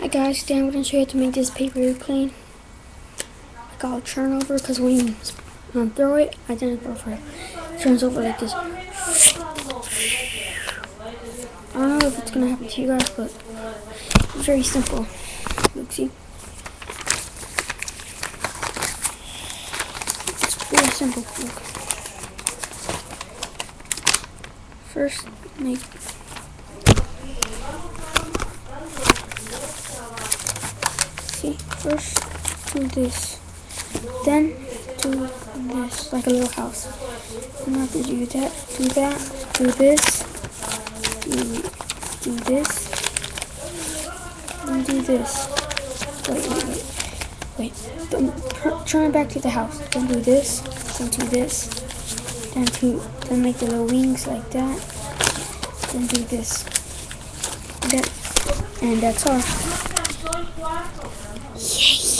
Hi guys, today I'm going to show you how to make this paper airplane. I got a turn over because when you throw it, I didn't throw it. It turns over like this. I don't know if it's going to happen to you guys, but it's very simple. Look, see? It's very simple. Look. First, make first do this, then do this, like a little house. And after do that, do this, do this, and do this. Wait. Turn it back to the house. Then do this, then do this, then make the little wings like that. Then do this. And that's all. Yay!